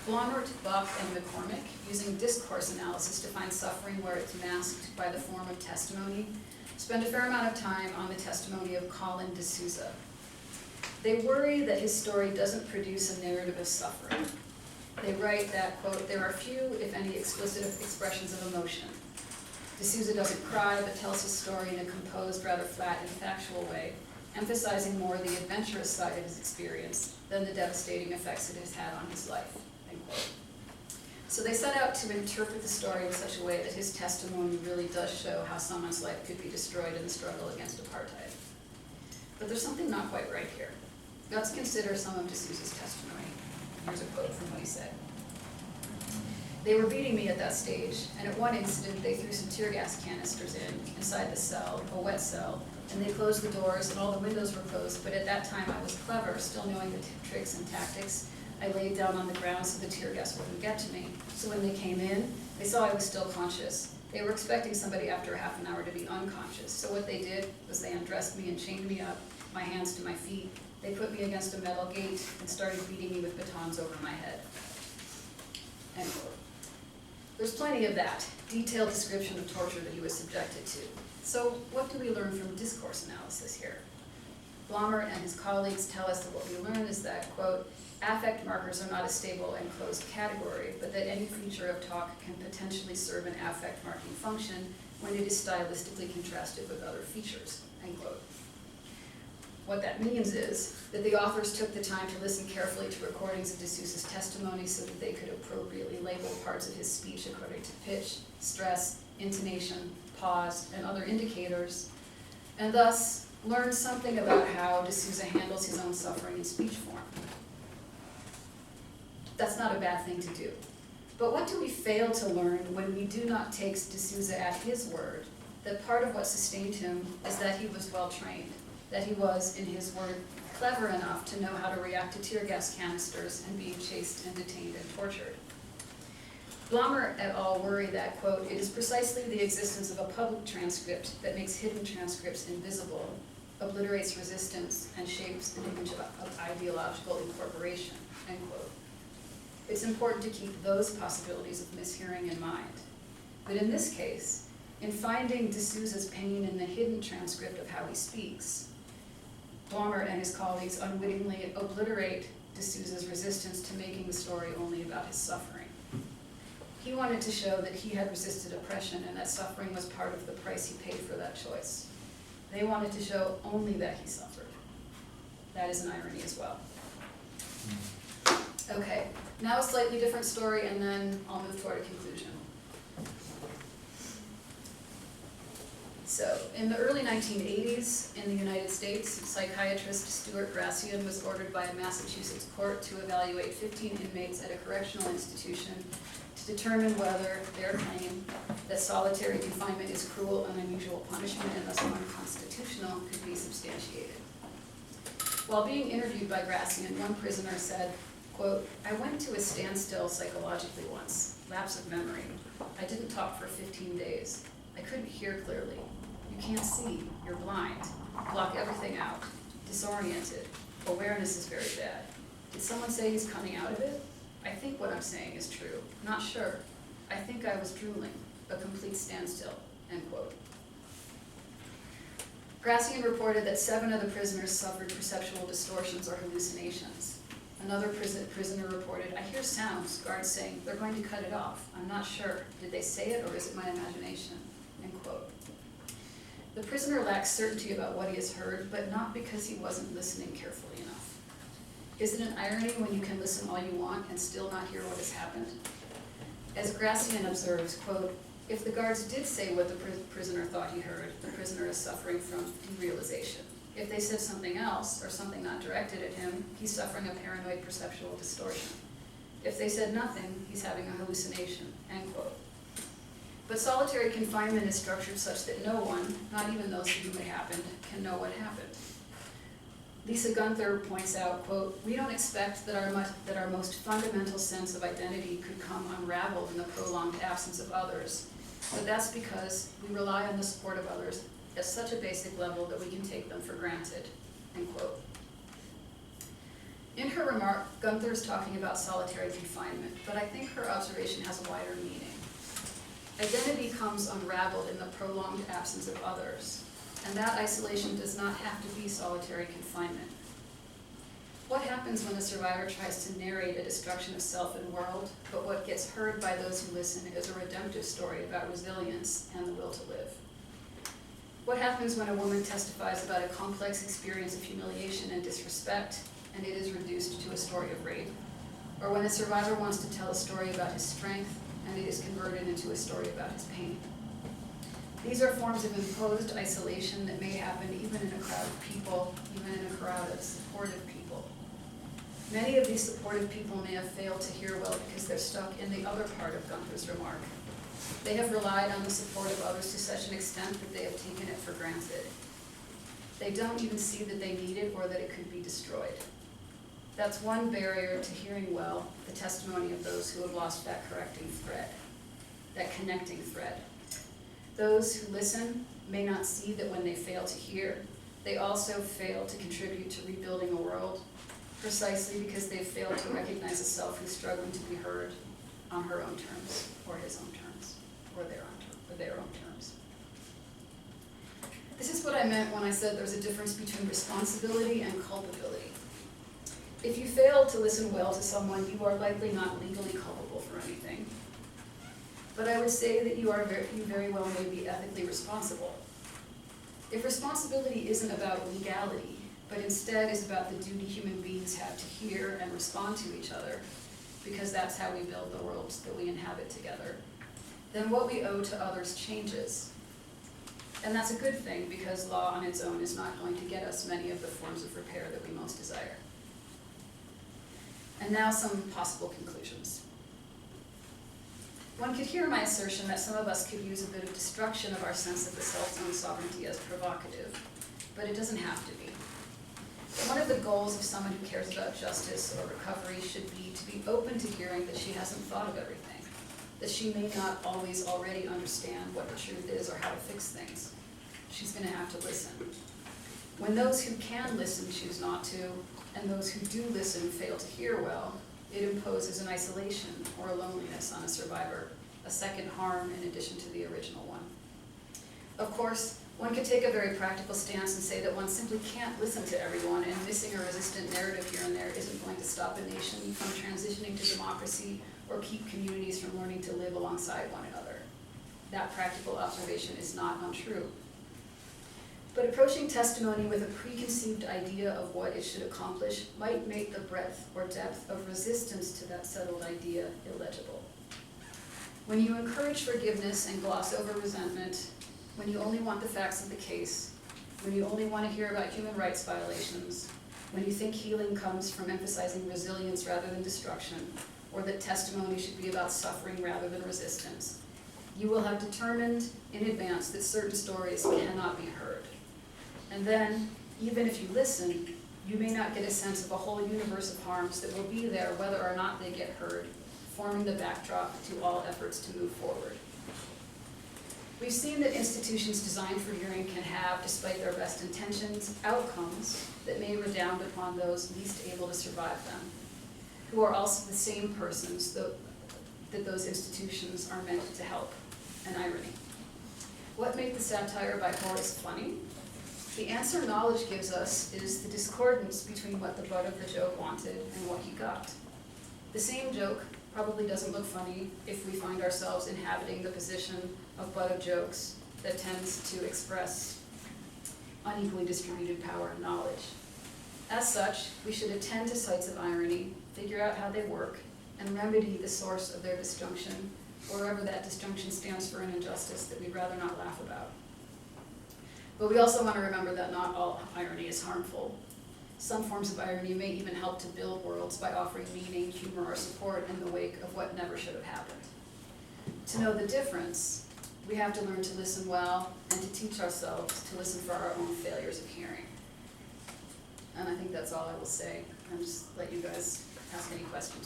Blomert, Buck, and McCormick, using discourse analysis to find suffering where it's masked by the form of testimony, spend a fair amount of time on the testimony of Collin de Souza. They worry that his story doesn't produce a narrative of suffering. They write that, quote, there are few, if any, explicit expressions of emotion. De Souza doesn't cry, but tells his story in a composed, rather flat and factual way, emphasizing more the adventurous side of his experience than the devastating effects it has had on his life, end quote. So they set out to interpret the story in such a way that his testimony really does show how someone's life could be destroyed in the struggle against apartheid. But there's something not quite right here. Let's consider some of de Souza's testimony. Here's a quote from what he said. They were beating me at that stage, and at one incident they threw some tear gas canisters inside the cell, a wet cell, and they closed the doors and all the windows were closed, but at that time I was clever, still knowing the tricks and tactics. I laid down on the ground so the tear gas wouldn't get to me. So when they came in, they saw I was still conscious. They were expecting somebody after a half an hour to be unconscious. So what they did was they undressed me and chained me up, my hands to my feet. They put me against a metal gate and started beating me with batons over my head. End quote. There's plenty of that detailed description of torture that he was subjected to. So what do we learn from discourse analysis here? Blomert and his colleagues tell us that what we learn is that, quote, affect markers are not a stable and closed category, but that any feature of talk can potentially serve an affect marking function when it is stylistically contrasted with other features, end quote. What that means is that the authors took the time to listen carefully to recordings of de Souza's testimony so that they could appropriately label parts of his speech according to pitch, stress, intonation, pause, and other indicators, and thus learn something about how de Souza handles his own suffering in speech form. That's not a bad thing to do. But what do we fail to learn when we do not take de Souza at his word, that part of what sustained him is that he was well trained, that he was, in his word, clever enough to know how to react to tear gas canisters and being chased and detained and tortured. Blomert et al. Worry that, quote, it is precisely the existence of a public transcript that makes hidden transcripts invisible, obliterates resistance, and shapes an image of ideological incorporation, end quote. It's important to keep those possibilities of mishearing in mind. But in this case, in finding de Souza's pain in the hidden transcript of how he speaks, Blomert and his colleagues unwittingly obliterate de Souza's resistance to making the story only about his suffering. He wanted to show that he had resisted oppression and that suffering was part of the price he paid for that choice. They wanted to show only that he suffered. That is an irony as well. Okay, now a slightly different story, and then I'll move toward a conclusion. So, in the early 1980s, in the United States, psychiatrist Stuart Gracian was ordered by a Massachusetts court to evaluate 15 inmates at a correctional institution to determine whether their claim that solitary confinement is cruel and unusual punishment and thus unconstitutional could be substantiated. While being interviewed by Gracian, one prisoner said, quote, I went to a standstill psychologically once, lapse of memory. I didn't talk for 15 days. I couldn't hear clearly. You can't see, you're blind. Block everything out. Disoriented. Awareness is very bad. Did someone say he's coming out of it? I think what I'm saying is true. Not sure. I think I was drooling. A complete standstill, end quote. Gracian reported that 7 of the prisoners suffered perceptual distortions or hallucinations. Another prisoner reported, I hear sounds, guards saying, they're going to cut it off. I'm not sure. Did they say it or is it my imagination? End quote. The prisoner lacks certainty about what he has heard, but not because he wasn't listening carefully enough. Is it an irony when you can listen all you want and still not hear what has happened? As Gracian observes, quote, if the guards did say what the prisoner thought he heard, the prisoner is suffering from derealization. If they said something else, or something not directed at him, he's suffering a paranoid perceptual distortion. If they said nothing, he's having a hallucination, end quote. But solitary confinement is structured such that no one, not even those to whom it happened, can know what happened. Lisa Gunther points out, quote, we don't expect that our most fundamental sense of identity could come unraveled in the prolonged absence of others, but that's because we rely on the support of others at such a basic level that we can take them for granted, end quote. In her remark, Gunther is talking about solitary confinement, but I think her observation has a wider meaning. Identity comes unraveled in the prolonged absence of others, and that isolation does not have to be solitary confinement. What happens when a survivor tries to narrate a destruction of self and world, but what gets heard by those who listen is a redemptive story about resilience and the will to live? What happens when a woman testifies about a complex experience of humiliation and disrespect, and it is reduced to a story of rape? Or when a survivor wants to tell a story about his strength, and it is converted into a story about his pain? These are forms of imposed isolation that may happen even in a crowd of people, even in a crowd of supportive people. Many of these supportive people may have failed to hear well because they're stuck in the other part of Gunther's remark. They have relied on the support of others to such an extent that they have taken it for granted. They don't even see that they need it or that it could be destroyed. That's one barrier to hearing well the testimony of those who have lost that correcting thread, that connecting thread. Those who listen may not see that when they fail to hear, they also fail to contribute to rebuilding a world, precisely because they've failed to recognize a self who's struggling to be heard on her own terms, or his own terms, or their own terms. This is what I meant when I said there's a difference between responsibility and culpability. If you fail to listen well to someone, you are likely not legally culpable for anything. But I would say that you very well may be ethically responsible. If responsibility isn't about legality, but instead is about the duty human beings have to hear and respond to each other, because that's how we build the worlds that we inhabit together, then what we owe to others changes. And that's a good thing, because law on its own is not going to get us many of the forms of repair that we most desire. And now some possible conclusions. One could hear my assertion that some of us could use a bit of destruction of our sense of the self's own sovereignty as provocative, but it doesn't have to be. One of the goals of someone who cares about justice or recovery should be to be open to hearing that she hasn't thought of everything, that she may not always already understand what the truth is or how to fix things. She's going to have to listen. When those who can listen choose not to, and those who do listen fail to hear well, it imposes an isolation or a loneliness on a survivor, a second harm in addition to the original one. Of course, one could take a very practical stance and say that one simply can't listen to everyone, and missing a resistant narrative here and there isn't going to stop a nation from transitioning to democracy or keep communities from learning to live alongside one another. That practical observation is not untrue. But approaching testimony with a preconceived idea of what it should accomplish might make the breadth or depth of resistance to that settled idea illegible. When you encourage forgiveness and gloss over resentment, when you only want the facts of the case, when you only want to hear about human rights violations, when you think healing comes from emphasizing resilience rather than destruction, or that testimony should be about suffering rather than resistance, you will have determined in advance that certain stories cannot be heard. And then, even if you listen, you may not get a sense of a whole universe of harms that will be there whether or not they get heard, forming the backdrop to all efforts to move forward. We've seen that institutions designed for hearing can have, despite their best intentions, outcomes that may redound upon those least able to survive them, who are also the same persons that those institutions are meant to help. An irony. What made the satire by Horace funny? The answer knowledge gives us is the discordance between what the butt of the joke wanted and what he got. The same joke probably doesn't look funny if we find ourselves inhabiting the position of butt of jokes that tends to express unequally distributed power and knowledge. As such, we should attend to sites of irony, figure out how they work, and remedy the source of their disjunction, wherever that disjunction stands for an injustice that we'd rather not laugh about. But we also want to remember that not all irony is harmful. Some forms of irony may even help to build worlds by offering meaning, humor, or support in the wake of what never should have happened. To know the difference, we have to learn to listen well and to teach ourselves to listen for our own failures of hearing. And I think that's all I will say. And just let you guys ask any questions.